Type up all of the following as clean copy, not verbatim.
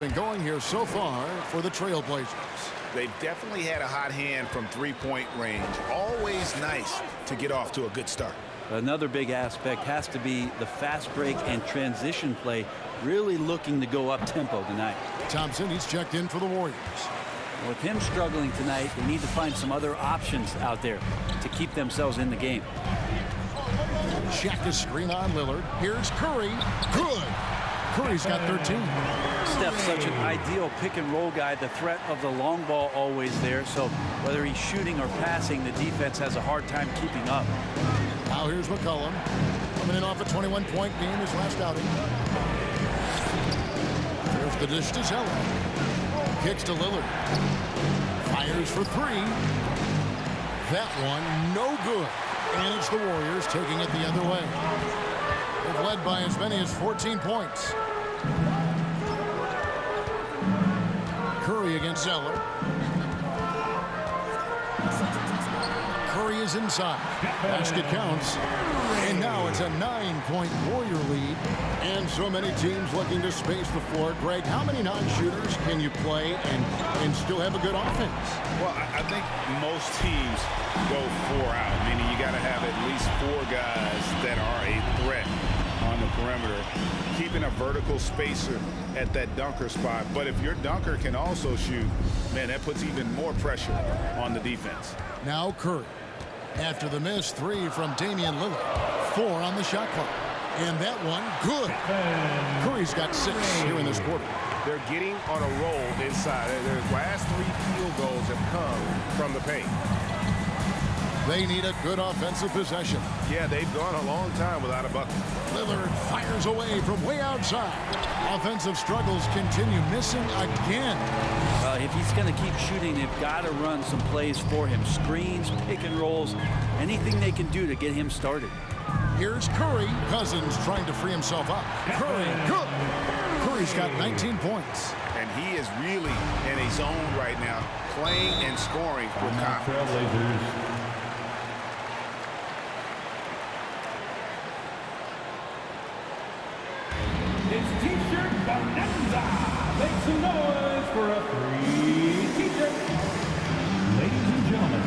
Been going here so far for the Trailblazers. They've definitely had a hot hand from three-point range. Always nice to get off to a good start. Another big aspect has to be the fast break and transition play, really looking to go up-tempo tonight. Thompson, he's checked in for the Warriors. With him struggling tonight, they need to find some other options out there to keep themselves in the game. Shaq is screen on Lillard. Here's Curry. Good. Curry's got 13. Steph's such an ideal pick-and-roll guy. The threat of the long ball always there, so whether he's shooting or passing, the defense has a hard time keeping up. Now here's McCollum. Coming in off a 21-point game his last outing. There's the dish to Zeller. Kicks to Lillard. Fires for three. That one, no good. And it's the Warriors taking it the other way. They've led by as many as 14 points. Curry against Zeller. Curry is inside. Basket counts. And now it's a 9-point Warrior lead. And so many teams looking to space the floor. Greg, how many non-shooters can you play and still have a good offense? Well, I think most teams go 4 out, meaning you got to have at least 4 guys that are a threat on the perimeter, keeping a vertical spacer at that dunker spot. But if your dunker can also shoot, man, that puts even more pressure on the defense. Now Curry. After the miss, 3 from Damian Lillard. 4 on the shot clock. And that one, good. Curry's got 6 here in this quarter. They're getting on a roll inside. Their last 3 field goals have come from the paint. They need a good offensive possession. Yeah, they've gone a long time without a bucket. Lillard fires away from way outside. Offensive struggles continue, missing again. If he's going to keep shooting, they've got to run some plays for him. Screens, pick and rolls, anything they can do to get him started. Here's Curry. Cousins trying to free himself up. Curry, good. Curry's got 19 points. And he is really in a zone right now, playing and scoring with confidence. It's T-shirt Bonanza. Make some noise for a free T-shirt. Ladies and gentlemen,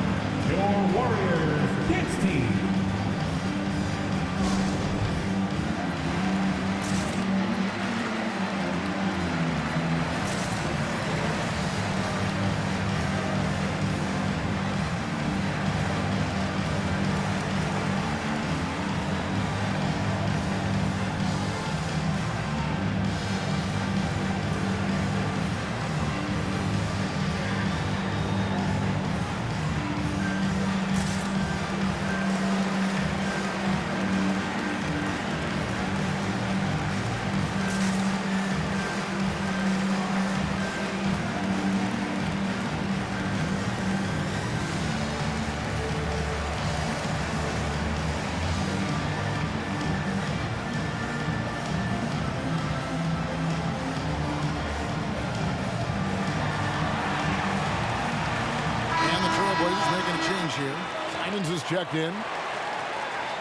your Warriors Kids team. Here. Simons is checked in.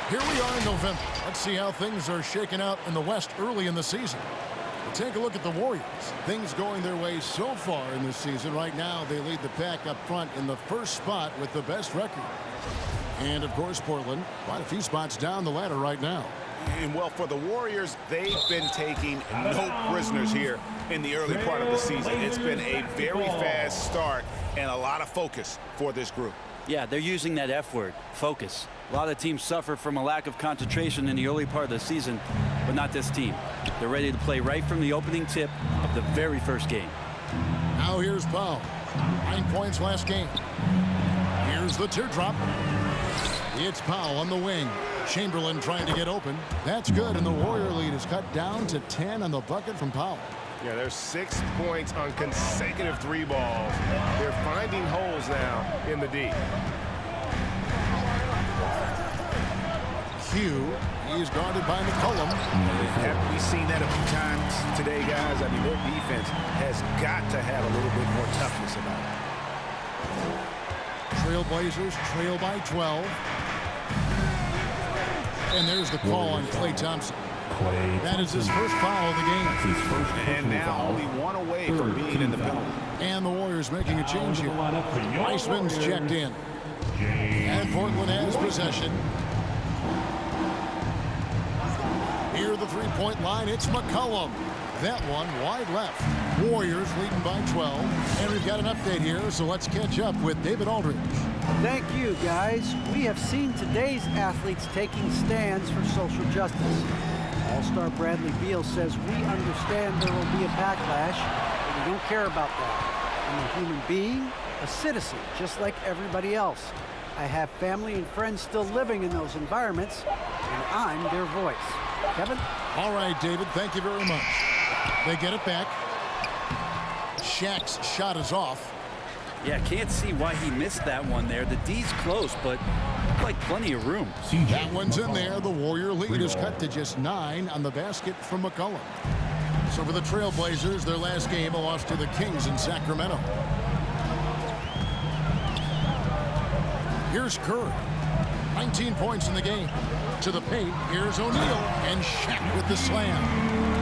Here we are in November. Let's see how things are shaking out in the West early in the season. We'll take a look at the Warriors. Things going their way so far in this season. Right now, they lead the pack up front in the first spot with the best record. And, of course, Portland, quite a few spots down the ladder right now. And, well, for the Warriors, they've been taking no prisoners here in the early part of the season. It's been a very fast start and a lot of focus for this group. Yeah, they're using that F word, focus. A lot of teams suffer from a lack of concentration in the early part of the season, but not this team. They're ready to play right from the opening tip of the very first game. Now here's Powell. 9 points last game. Here's the teardrop. It's Powell on the wing. Chamberlain trying to get open. That's good, and the Warrior lead is cut down to 10 on the bucket from Powell. Yeah, there's 6 points on consecutive 3 balls. They're finding holes now in the D. Q, he is guarded by McCollum. Haven't we seen that a few times today, guys? I mean, their defense has got to have a little bit more toughness about it. Trailblazers trail by 12. And there's the call on Klay Thompson. Klay That is his first foul of the game. That's his first And personal now foul. only one away from being in the penalty. And the Warriors making a change here. Iceman's Warriors, checked in. James And Portland has possession. Near the three-point line, it's McCollum. That one wide left. Warriors leading by 12. And we've got an update here, so let's catch up with David Aldridge. Thank you, guys. We have seen today's athletes taking stands for social justice. All-star Bradley Beal says, we understand there will be a backlash, but we don't care about that. I'm a human being, a citizen, just like everybody else. I have family and friends still living in those environments, and I'm their voice. Kevin? All right, David, thank you very much. They get it back. Shaq's shot is off. Yeah, can't see why he missed that one there. The D's close, but like plenty of room. That one's in there. The Warrior lead is cut to just 9 on the basket from McCollum. So for the Trailblazers, their last game, a loss to the Kings in Sacramento. Here's Curry. 19 points in the game. To the paint, here's O'Neal, and Shaq with the slam.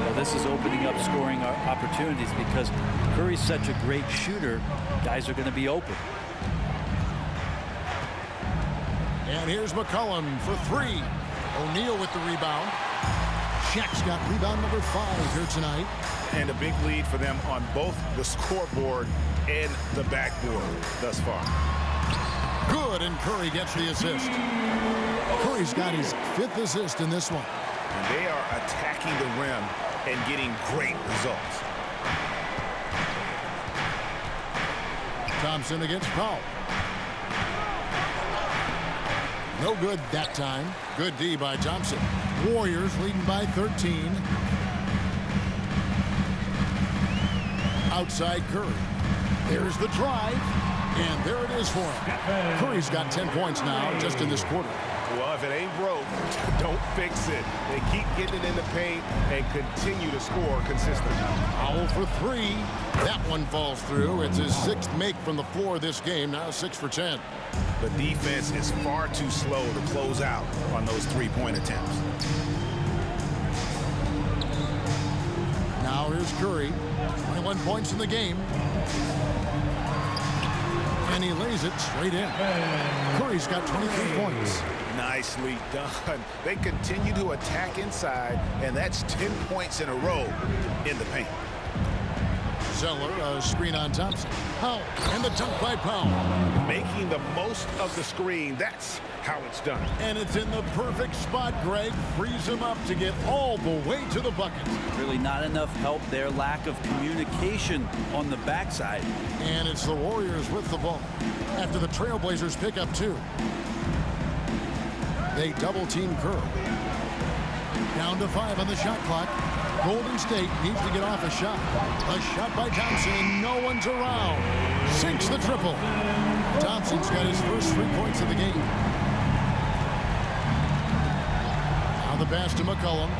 Well, this is opening up scoring opportunities because Curry's such a great shooter. Guys are going to be open. And here's McCollum for 3. O'Neal with the rebound. Shaq's got rebound number 5 here tonight. And a big lead for them on both the scoreboard and the backboard thus far. Good, and Curry gets the assist. Curry's got his 5th assist in this one. And they are attacking the rim and getting great results. Thompson against Powell. No good that time. Good D by Thompson. Warriors leading by 13. Outside Curry. There's the drive. And there it is for him. Curry's got 10 points now just in this quarter. Well, if it ain't broke, don't fix it. They keep getting it in the paint and continue to score consistently. Powell for 3. That one falls through. It's his 6th make from the floor this game. Now 6 for 10. The defense is far too slow to close out on those three-point attempts. Now here's Curry. 21 points in the game. And he lays it straight in. Curry's got 23 points. Nicely done. They continue to attack inside, and that's 10 points in a row in the paint. Zeller, a screen on Thompson. Powell, and the dunk by Powell. Making the most of the screen, that's how it's done. And it's in the perfect spot, Greg. Frees him up to get all the way to the bucket. Really not enough help there. Lack of communication on the backside. And it's the Warriors with the ball. After the Trailblazers pick up 2. They double-team Curry. Down to 5 on the shot clock. Golden State needs to get off a shot. A shot by Thompson, and no one's around. Sinks the triple. Thompson's got his first 3 points of the game. Now the pass to McCollum.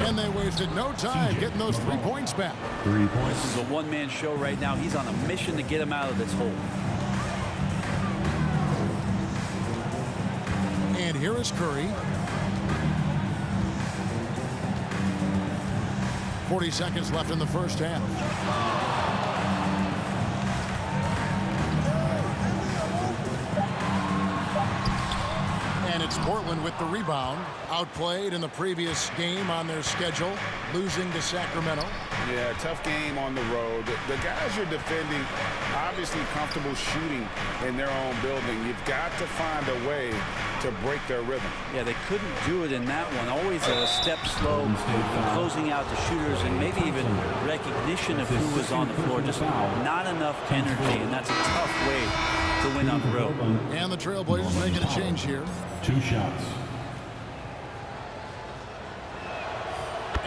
And they wasted no time getting those 3 points back. 3 points. This is a one-man show right now. He's on a mission to get him out of this hole. And here is Curry. 40 seconds left in the first half. And it's Portland with the rebound. Outplayed in the previous game on their schedule, losing to Sacramento. Yeah, tough game on the road. The guys you're defending, obviously comfortable shooting in their own building. You've got to find a way to break their rhythm. Yeah, they couldn't do it in that one. Always a step slow, closing out the shooters, and maybe even recognition of who was on the floor. Just not enough energy, and that's a tough way to win on the road. And the Trailblazers making a change here. 2 shots.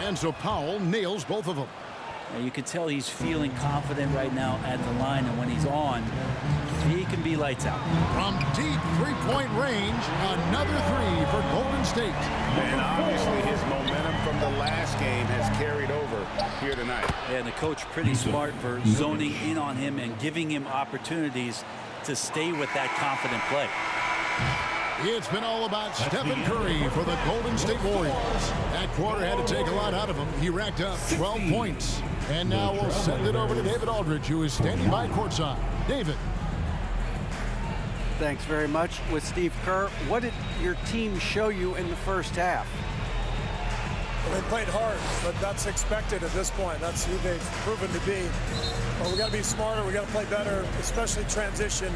And so Powell nails both of them. You can tell he's feeling confident right now at the line, and when he's on, he can be lights out. From deep three-point range, another 3 for Golden State. And obviously his momentum from the last game has carried over here tonight. And the coach pretty smart for zoning in on him and giving him opportunities to stay with that confident play. It's been all about Stephen Curry for the Golden State Warriors. That quarter had to take a lot out of him. He racked up 12 points. And now we'll send it over to David Aldridge, who is standing by courtside. David. Thanks very much. With Steve Kerr, what did your team show you in the first half? Well, they played hard, but that's expected at this point. That's who they've proven to be. But we got to be smarter. We got to play better, especially transition.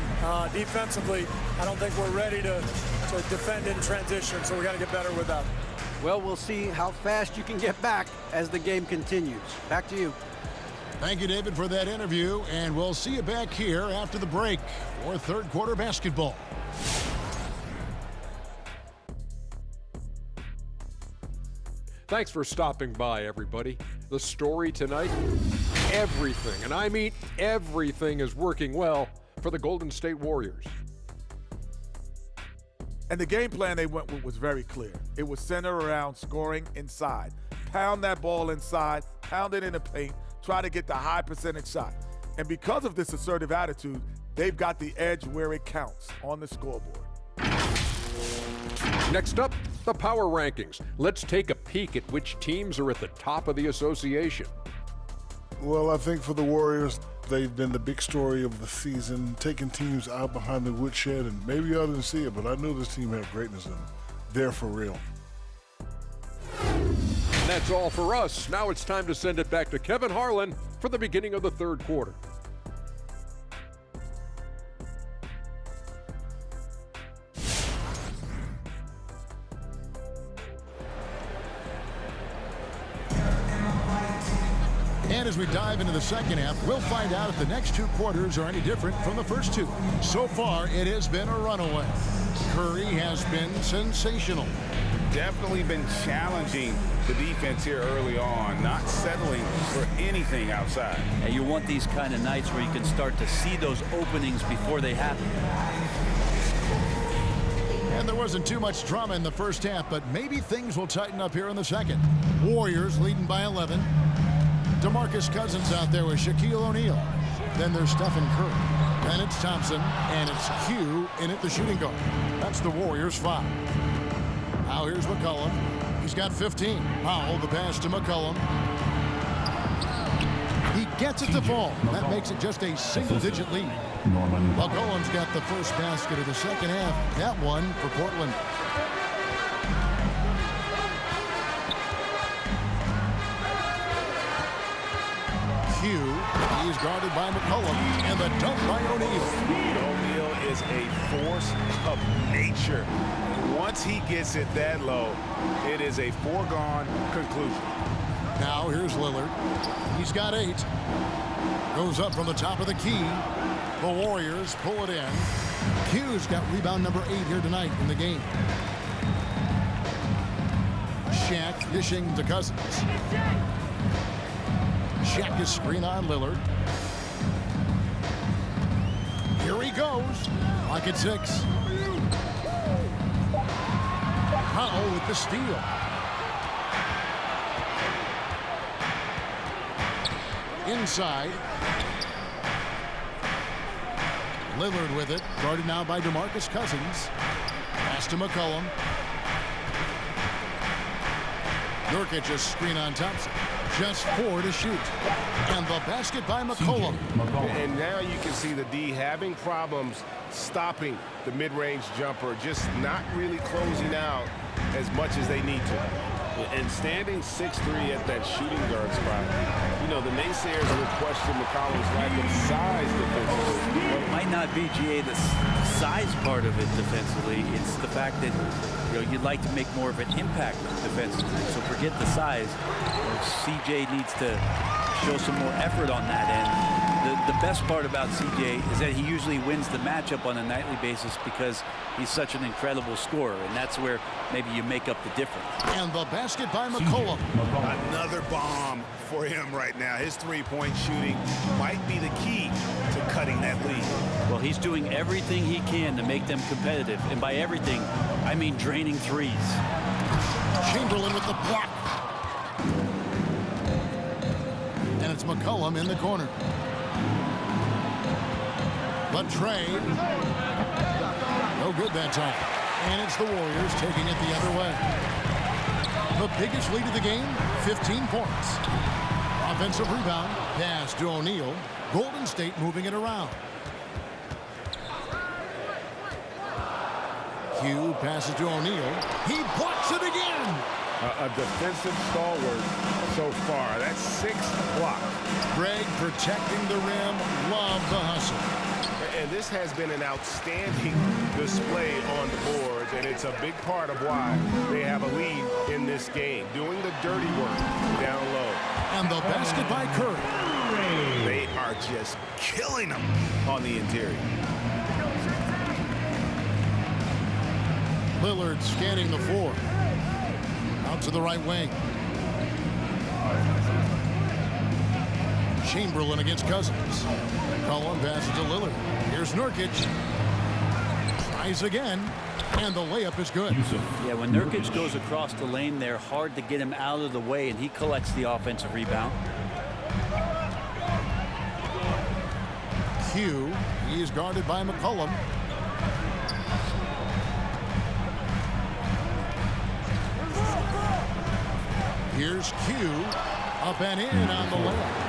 Defensively, I don't think we're ready to defend in transition, so we got to get better with that. Well, we'll see how fast you can get back as the game continues. Back to you. Thank you, David, for that interview, and we'll see you back here after the break for third quarter basketball. Thanks for stopping by, everybody. The story tonight, everything, and I mean everything, is working well for the Golden State Warriors. And the game plan they went with was very clear. It was centered around scoring inside. Pound that ball inside, pound it in the paint, try to get the high percentage shot. And because of this assertive attitude, they've got the edge where it counts on the scoreboard. Next up, the power rankings. Let's take a peek at which teams are at the top of the association. Well, I think for the Warriors, they've been the big story of the season, taking teams out behind the woodshed, and maybe y'all didn't see it, but I knew this team had greatness in them. They're for real. And that's all for us. Now it's time to send it back to Kevin Harlan for the beginning of the third quarter. And as we dive into the second half, we'll find out if the next two quarters are any different from the first two. So far, it has been a runaway. Curry has been sensational. Definitely been challenging the defense here early on, not settling for anything outside. And you want these kind of nights where you can start to see those openings before they happen. And there wasn't too much drama in the first half, but maybe things will tighten up here in the second. Warriors leading by 11. DeMarcus Cousins out there with Shaquille O'Neal. Then there's Stephen Curry. Then it's Thompson, and it's Q in at the shooting guard. That's the Warriors' 5. Now here's McCollum. He's got 15. Powell, the pass to McCollum. He gets it to fall. That makes it just a single-digit lead. McCollum's got the first basket of the second half. That one for Portland. Q, he's guarded by McCollum, and the dunk by O'Neal. O'Neal is a force of nature. Once he gets it that low, it is a foregone conclusion. Now here's Lillard. He's got 8. Goes up from the top of the key. The Warriors pull it in. Q's got rebound number 8 here tonight in the game. Shaq dishing to Cousins. Shaq is screen on Lillard. Here he goes. Lock at 6. Powell with the steal. Inside. Lillard with it. Guarded now by DeMarcus Cousins. Pass to McCollum. Nurkic is screen on Thompson. Just 4 to shoot. And the basket by McCollum. And now you can see the D having problems stopping the mid-range jumper, just not really closing out as much as they need to. And standing 6'3" at that shooting guard spot, you know, the naysayers will question McCollum's lack of size defensively. Well, it might not be, GA, the size part of it defensively. It's the fact that, you know, you'd like to make more of an impact defensively. So forget the size. CJ needs to show some more effort on that end. The best part about CJ is that he usually wins the matchup on a nightly basis because he's such an incredible scorer, and that's where maybe you make up the difference. And the basket by McCollum. Another bomb for him right now. His three-point shooting might be the key to cutting that lead. Well, he's doing everything he can to make them competitive, and by everything, I mean draining threes. Chamberlain with the block. And it's McCollum in the corner. But Trey, no good that time. And it's the Warriors taking it the other way. The biggest lead of the game, 15 points. Offensive rebound, pass to O'Neal. Golden State moving it around. Hugh passes to O'Neal. He blocks it again. A defensive stalwart so far. That's 6 blocks. Greg protecting the rim. Love the hustle. And this has been an outstanding display on the boards, and it's a big part of why they have a lead in this game, doing the dirty work down low. And the basket by Curry. They are just killing them on the interior. Lillard scanning the floor. Out to the right wing. Chamberlain against Cousins. McCollum passes to Lillard. Here's Nurkic. Tries again. And the layup is good. Yeah, when Nurkic goes across the lane, they're hard to get him out of the way, and he collects the offensive rebound. Q. He is guarded by McCollum. Here's Q. Up and in on the layup.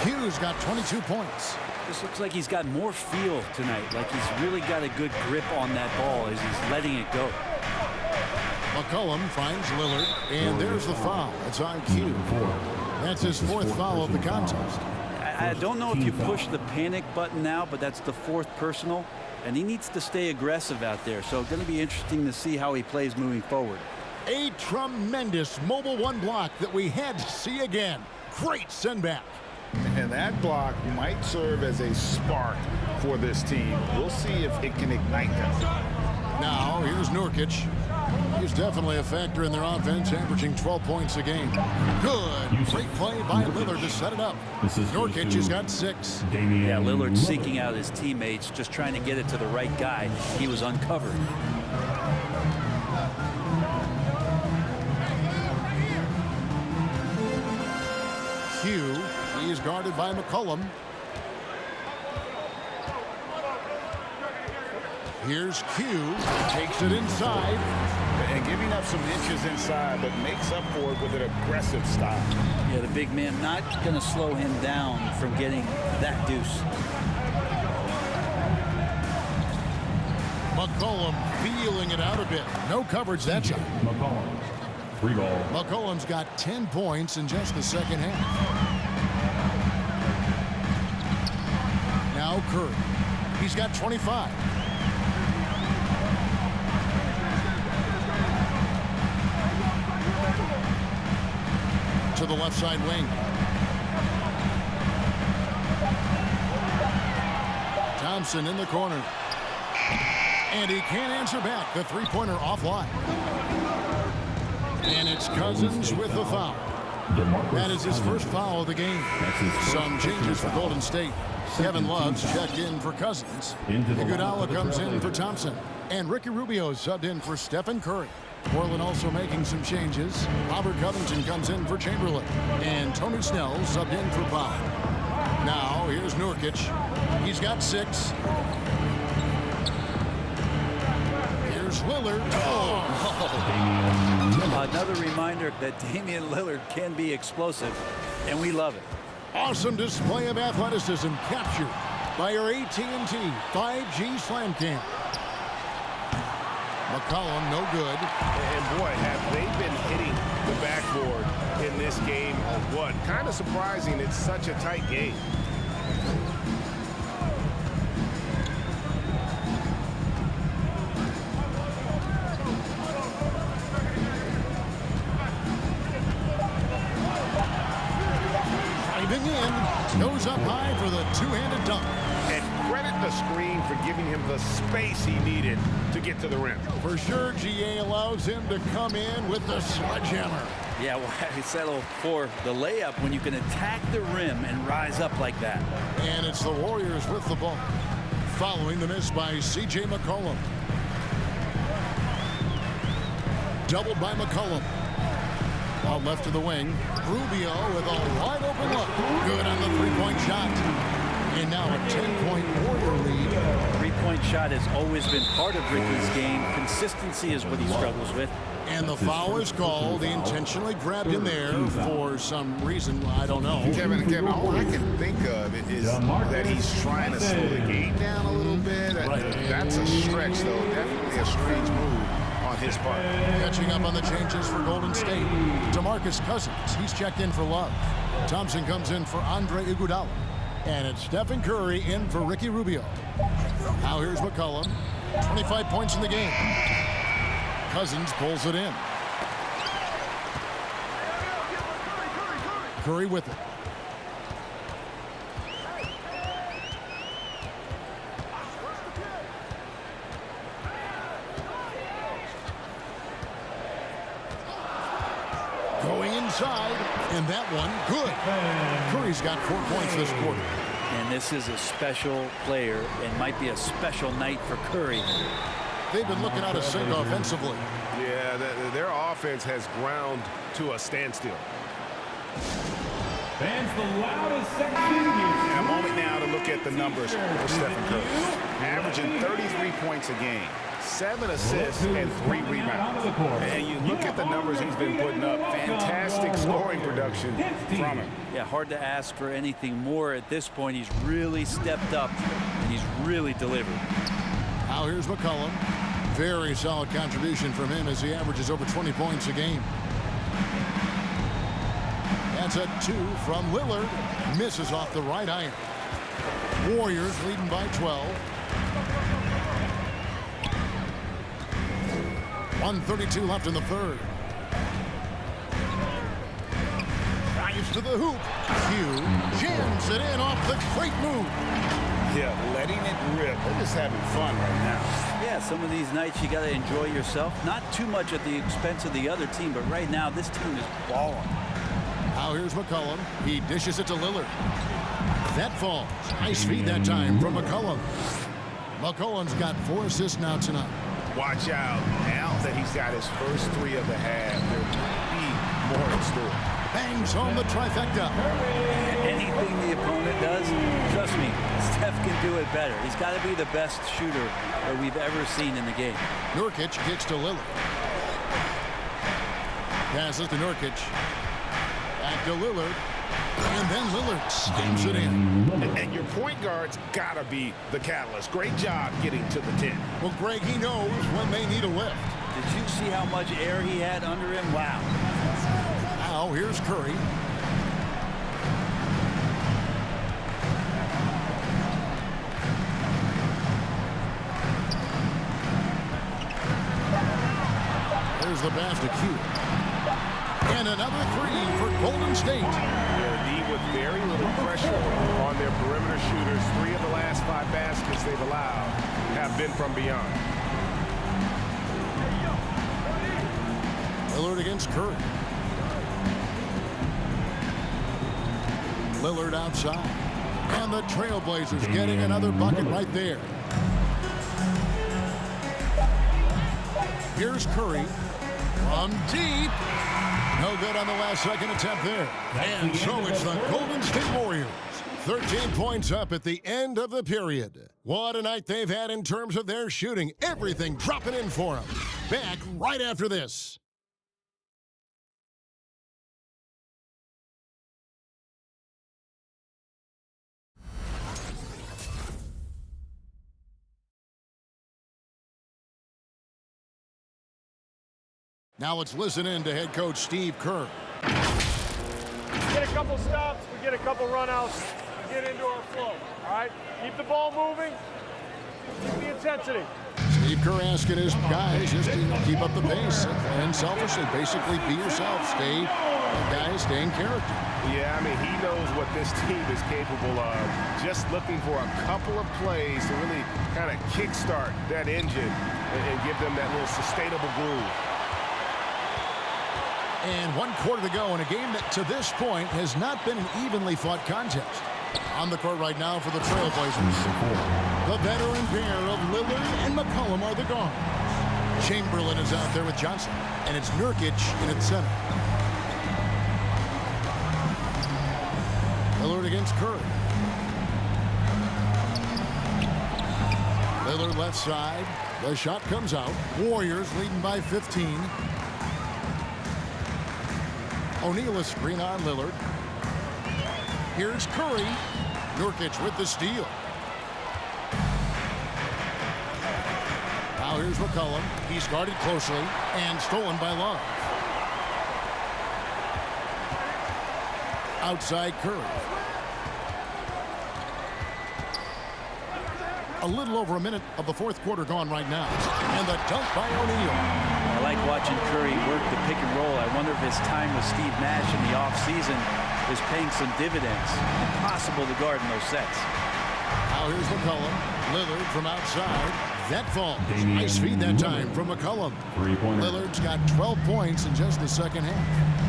Q's got 22 points. This looks like he's got more feel tonight, like he's really got a good grip on that ball as he's letting it go. McCollum finds Lillard, and there's the foul. It's on Q. That's his 4th foul of the contest. I don't know if you push the panic button now, but that's the 4th personal, and he needs to stay aggressive out there. So it's going to be interesting to see how he plays moving forward. A tremendous Mobile One block that we had to see again. Great send back. And that block might serve as a spark for this team. We'll see if it can ignite them. Now, here's Nurkic. He's definitely a factor in their offense, averaging 12 points a game. Good. Great play by Lillard to set it up. Nurkic has got 6. Yeah, Lillard seeking out his teammates, just trying to get it to the right guy. He was uncovered. Q. He is guarded by McCollum. Here's Q. Takes it inside. And giving up some inches inside, but makes up for it with an aggressive stop. Yeah, the big man not going to slow him down from getting that deuce. McCollum feeling it out a bit. No coverage that shot. McCollum. 3 ball. McCollum's got 10 points in just the second half. Now Curry. He's got 25. To the left side wing. Thompson in the corner. And he can't answer back. The three-pointer offline. And it's Cousins with the foul. That is his first foul of the game. Some changes for Golden State. Kevin Love's checked in for Cousins. Iguodala comes in for Thompson. And Ricky Rubio subbed in for Stephen Curry. Portland also making some changes. Robert Covington comes in for Chamberlain. And Tony Snell subbed in for Powell. Now, here's Nurkic. He's got 6. Here's Lillard. Oh. Another reminder that Damian Lillard can be explosive, and we love it. Awesome display of athleticism captured by our AT&T 5G Slam Cam. McCollum, no good. And boy, have they been hitting the backboard in this game or what? Kind of surprising it's such a tight game. Driving in, goes up high for the two-handed dunk. And credit the screen for giving him the space he needed to get to the rim. For sure, GA allows him to come in with the sledgehammer. Yeah, why settle for the layup when you can attack the rim and rise up like that? And it's the Warriors with the ball. Following the miss by C.J. McCollum. Doubled by McCollum. Out left to the wing. Rubio with a wide open look. Good on the three-point shot. And now a 10-point Warrior lead. 3-point three-point shot has always been part of Ricky's game. Consistency is what he struggles with. And the foul is called. He intentionally grabbed him there for some reason. I don't know. Kevin, all I can think of is that he's trying to slow the game down a little bit. That's a stretch, though. Definitely a strange move on his part. Catching up on the changes for Golden State. DeMarcus Cousins, he's checked in for Love. Thompson comes in for Andre Iguodala. And it's Stephen Curry in for Ricky Rubio. Now here's McCollum. 25 points in the game. Cousins pulls it in. Curry with it. Going inside, and that one good. Curry's got 4 points this quarter. And this is a special player and might be a special night for Curry. They've been looking out of sync offensively. Yeah, their offense has ground to a standstill. Fans, the loudest section is... And a moment now to look at the numbers for Stephen Curry. Averaging 33 points a game, 7 assists, and 3 rebounds. And you look at the numbers he's been putting up. Fantastic scoring production from him. Yeah, hard to ask for anything more at this point. He's really stepped up, and he's really delivered. Now here's McCollum. Very solid contribution from him as he averages over 20 points a game. That's a 2 from Lillard. Misses off the right iron. Warriors leading by 12. 1:32 left in the third. Drives to the hoop. Hugh jams it in off the great move. Yeah, letting it rip. They're just having fun right now. Yeah, some of these nights you got to enjoy yourself. Not too much at the expense of the other team, but right now this team is balling. Now here's McCollum. He dishes it to Lillard. That falls. Nice feed that time from McCollum. McCollum's got 4 assists now tonight. Watch out. Now that he's got his first 3 of the half, there might be more in store. Bangs home the trifecta. Anything the opponent does, trust me, Steph can do it better. He's got to be the best shooter that we've ever seen in the game. Nurkic kicks to Lillard. Passes to Nurkic. Back to Lillard. And then Lillard slams it in. And your point guard's got to be the catalyst. Great job getting to the 10. Well, Greg, he knows when they need a lift. Did you see how much air he had under him? Wow. Now here's Curry. There's the pass to Q. And another 3 for Golden State. They're deep with very little pressure on their perimeter shooters. 3 of the last 5 baskets they've allowed have been from beyond. Lillard against Curry. Lillard outside. And the Trailblazers getting another bucket right there. Here's Curry from deep. No good on the last second attempt there. And so it's the Golden State Warriors. 13 points up at the end of the period. What a night they've had in terms of their shooting. Everything dropping in for them. Back right after this. Now let's listen in to head coach Steve Kerr. We get a couple stops, we get a couple runouts, we get into our flow, all right? Keep the ball moving, keep the intensity. Steve Kerr asking his guys just to keep up the pace and selfishly, basically be yourself. Stay in character. Yeah, I mean, he knows what this team is capable of. Just looking for a couple of plays to really kind of kickstart that engine and give them that little sustainable groove. And 1 quarter to go in a game that to this point has not been an evenly fought contest. On the court right now for the Trailblazers. The veteran pair of Lillard and McCollum are the guards. Chamberlain is out there with Johnson. And it's Nurkic in its center. Lillard against Curry. Lillard left side. The shot comes out. Warriors leading by 15. O'Neal a screen on Lillard. Here's Curry. Nurkic with the steal. Now here's McCollum. He's guarded closely and stolen by Love. Outside Curry. A little over a minute of the fourth quarter gone right now. And the dunk by O'Neal. I like watching Curry work the pick and roll. I wonder if his time with Steve Nash in the offseason is paying some dividends. Impossible to guard in those sets. Now here's McCollum. Lillard from outside. That falls. Nice feed that time from McCollum. Lillard's got 12 points in just the second half.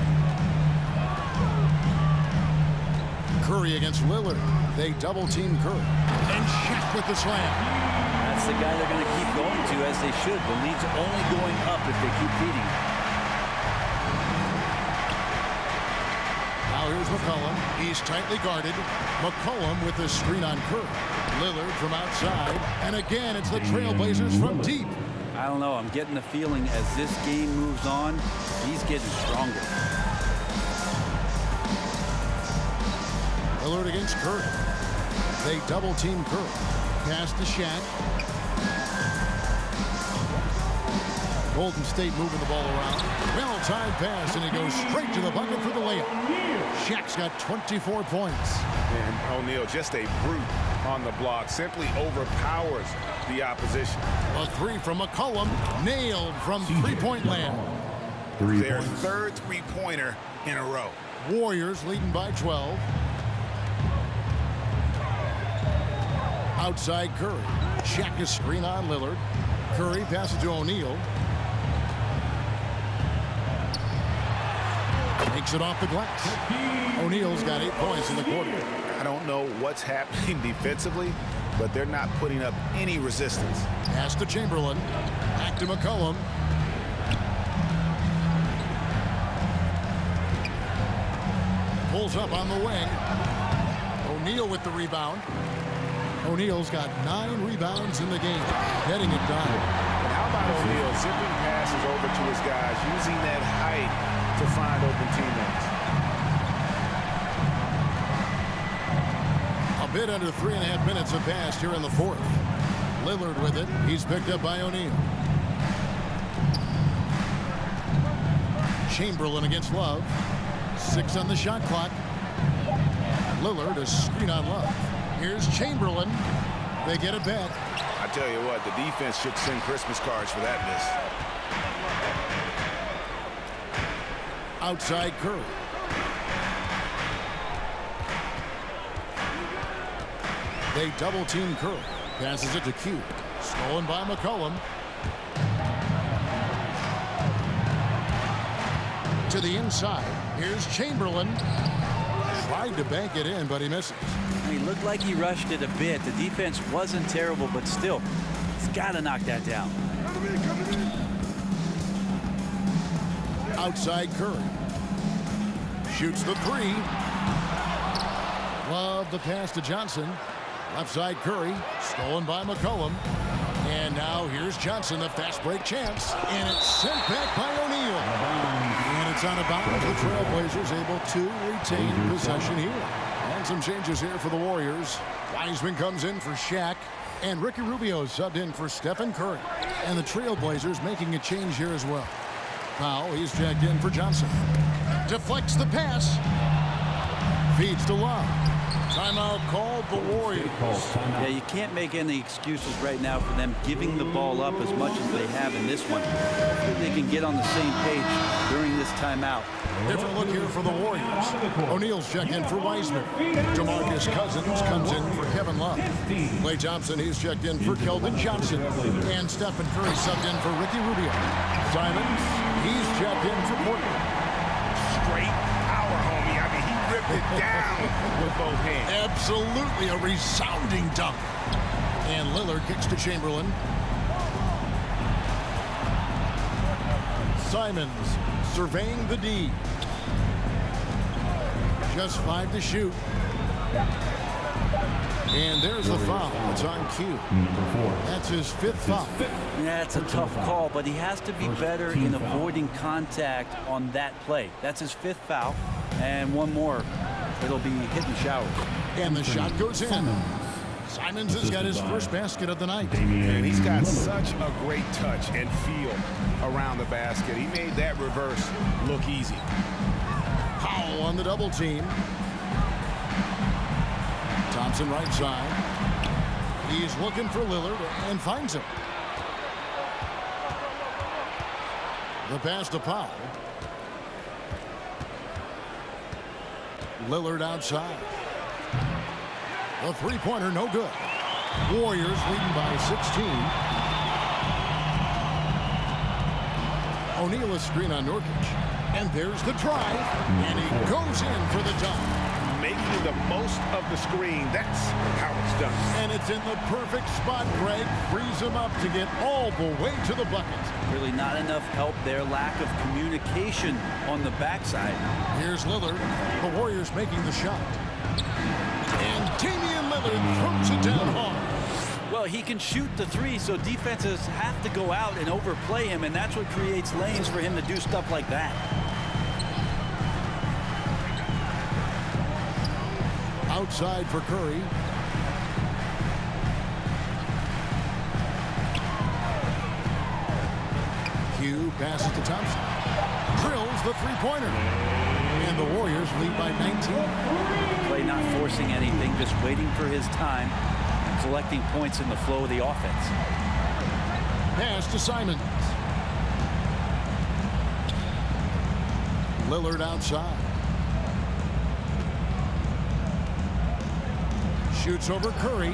Curry against Lillard. They double-team Curry. And Shaq with the slam. That's the guy they're going to keep going to, as they should. The lead's only going up if they keep feeding. Now here's McCollum. He's tightly guarded. McCollum with the screen on Curry. Lillard from outside. And again, it's the Trailblazers from deep. I don't know. I'm getting the feeling as this game moves on, he's getting stronger. Lillard against Curry. They double-team Curry. Pass to Shaq. Golden State moving the ball around. Well-timed pass, and he goes straight to the bucket for the layup. Shaq's got 24 points. And O'Neal, just a brute on the block, simply overpowers the opposition. A three from McCollum, nailed from three-point land. Their third three-pointer in a row. Warriors leading by 12. Outside Curry. Shaq is screen on Lillard. Curry passes to O'Neal. Takes it off the glass. O'Neal's got 8 points in the quarter. I don't know what's happening defensively, but they're not putting up any resistance. Pass to Chamberlain. Back to McCollum. Pulls up on the wing. O'Neal with the rebound. O'Neal's got 9 rebounds in the game, heading it down. And how about O'Neal zipping passes over to his guys, using that height to find open teammates? A bit under 3.5 minutes have passed here in the fourth. Lillard with it. He's picked up by O'Neal. Chamberlain against Love. 6 on the shot clock. Lillard a screen on Love. Here's Chamberlain. They get a bet. I tell you what, the defense should send Christmas cards for that miss. Outside Curry. They double team Curry. Passes it to Q. Stolen by McCollum. To the inside. Here's Chamberlain. Tried to bank it in, but he misses. He looked like he rushed it a bit. The defense wasn't terrible, but still, he's got to knock that down. Outside Curry. Shoots the three. Love the pass to Johnson. Left side Curry. Stolen by McCollum. And now here's Johnson, the fast break chance. And it's sent back by O'Neal. And it's out of bounds. The Trailblazers able to retain possession here. And some changes here for the Warriors. Wiseman comes in for Shaq. And Ricky Rubio subbed in for Stephen Curry. And the Trailblazers making a change here as well. Powell, he's checked in for Johnson. Deflects the pass. Feeds to Love. Timeout called the Warriors. Yeah, you can't make any excuses right now for them giving the ball up as much as they have in this one. Hopefully they can get on the same page during this timeout. Different look here for the Warriors. O'Neal's checked in for Wiseman. DeMarcus Cousins comes in for Kevin Love. Klay Thompson, he's checked in for Keldon Johnson. And Stephen Curry subbed in for Ricky Rubio. Simons, he's checked in for Portland. Straight power, homie. I mean, he ripped it down with both hands. Absolutely a resounding dunk. And Lillard kicks to Chamberlain. Simons surveying the D. Just 5 to shoot. And there's the foul. It's on Q. Number 4. That's his 5th foul. Yeah, it's a tough call, but he has to be better in avoiding contact on that play. That's his 5th foul, and one more. It'll be hitting showers. And the shot goes in. Simons has got his first basket of the night. And he's got such a great touch and feel around the basket. He made that reverse look easy. Powell on the double team. Thompson right side. He's looking for Lillard and finds him. The pass to Powell. Lillard outside. The three-pointer no good. Warriors leading by 16. O'Neal a screen on Nurkic. And there's the drive. And he goes in for the dunk. Making the most of the screen. That's how it's done. And it's in the perfect spot. Greg frees him up to get all the way to the bucket. Really not enough help there. Lack of communication on the backside. Here's Lillard. The Warriors making the shot. And Damian Lillard throws it down hard. Well, he can shoot the three, so defenses have to go out and overplay him, and that's what creates lanes for him to do stuff like that. Outside for Curry. Q passes to Thompson. Drills the three-pointer. And the Warriors lead by 19. Clay not forcing anything, just waiting for his time, collecting points in the flow of the offense. Pass to Simons. Lillard outside. Shoots over Curry.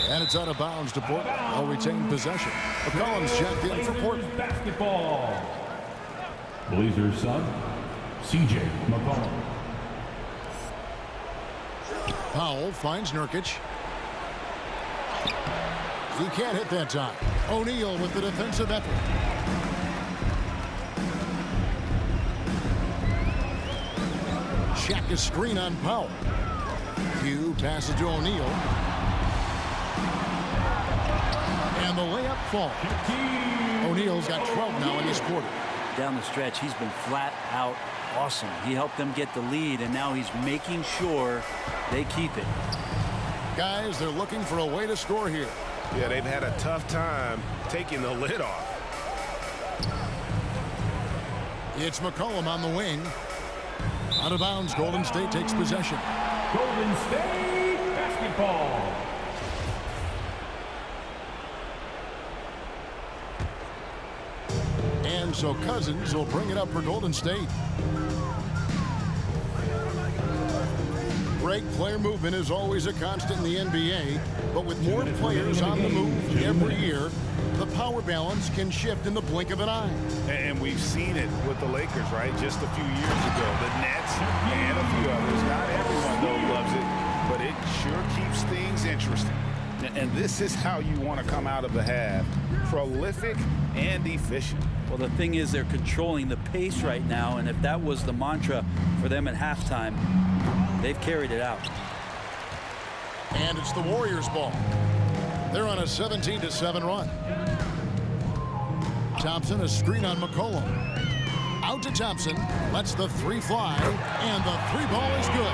And it's out of bounds to Portland. They'll retain possession. McCollum's checked in for Portland. Basketball. Blazers sub, C.J. McCollum. Powell finds Nurkic. He can't hit that time. O'Neal with the defensive effort. Check a screen on Powell. Q passes to O'Neal. And the layup falls. O'Neal's got 12 now in this quarter. Down the stretch, he's been flat out awesome. He helped them get the lead, and now he's making sure they keep it. Guys, they're looking for a way to score here. Yeah, they've had a tough time taking the lid off. It's McCollum on the wing. Out of bounds, Golden State takes possession. Golden State basketball. And so Cousins will bring it up for Golden State. Greg, player movement is always a constant in the NBA, but with more players on the move every year, the power balance can shift in the blink of an eye. And we've seen it with the Lakers, right? Just a few years ago. The Nets and a few others. Not everyone, though, loves it, but it sure keeps things interesting. And this is how you want to come out of the half. Prolific and efficient. Well, the thing is, they're controlling the pace right now, and if that was the mantra for them at halftime, they've carried it out. And it's the Warriors' ball. They're on a 17-7 run. Thompson, a screen on McCollum. Out to Thompson, lets the three fly, and the three ball is good.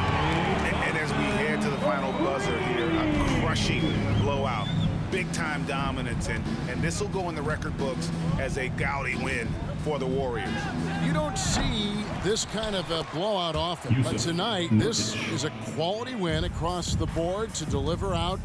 And as we head to the final buzzer here, a crushing blowout. Big-time dominance, and this will go in the record books as a gaudy win for the Warriors. You don't see this kind of a blowout often, but tonight this is a quality win across the board to deliver out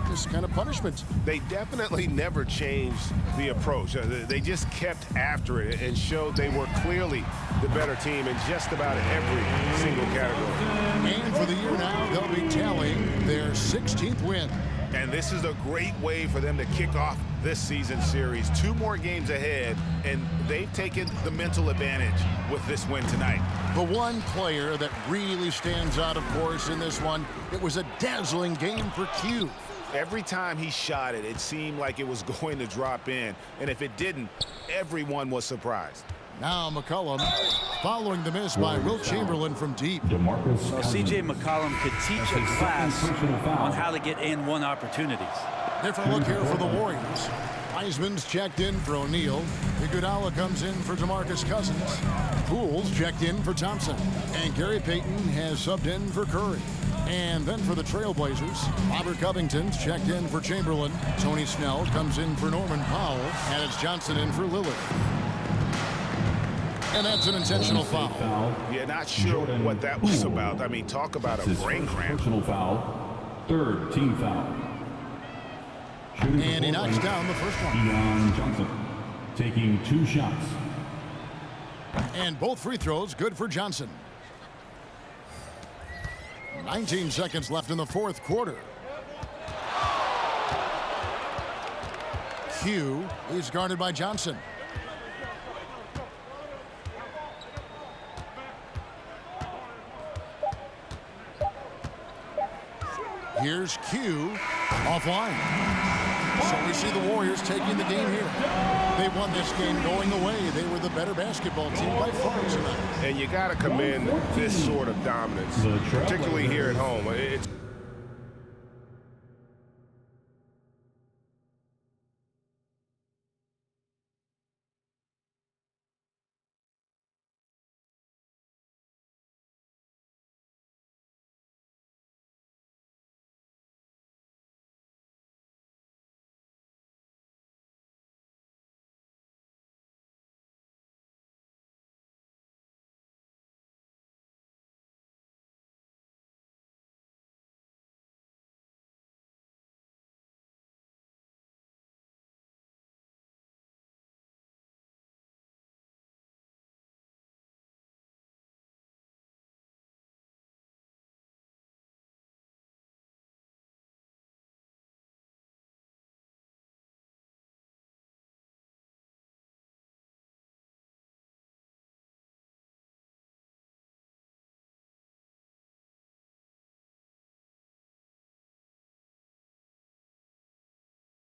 this kind of punishment. They definitely never changed the approach. They just kept after it and showed they were clearly the better team in just about every single category. And for the year now, they'll be tallying their 16th win. And this is a great way for them to kick off this season series. 2 more games ahead, and they've taken the mental advantage with this win tonight. The one player that really stands out, of course, in this one, it was a dazzling game for Q. Every time he shot it, it seemed like it was going to drop in. And if it didn't, everyone was surprised. Now McCollum following the miss by Wilt Chamberlain from deep. So C.J. McCollum could teach a class on how to get and one opportunities. Different look here for the Warriors. Wiseman's checked in for O'Neal. Iguodala comes in for DeMarcus Cousins. Poole's checked in for Thompson. And Gary Payton has subbed in for Curry. And then for the Trailblazers, Robert Covington's checked in for Chamberlain. Tony Snell comes in for Norman Powell. And it's Johnson in for Lillard. And that's an intentional foul. Yeah, not sure what that was about. I mean, talk about a brain cramp. Personal foul. Third team foul. And he knocks down the first one. Keon Johnson taking 2 shots. And both free throws good for Johnson. 19 seconds left in the fourth quarter. Q is guarded by Johnson. Here's Q offline. So we see the Warriors taking the game here. They won this game going away. They were the better basketball team by far tonight. And you got to commend this sort of dominance, particularly here at home. It's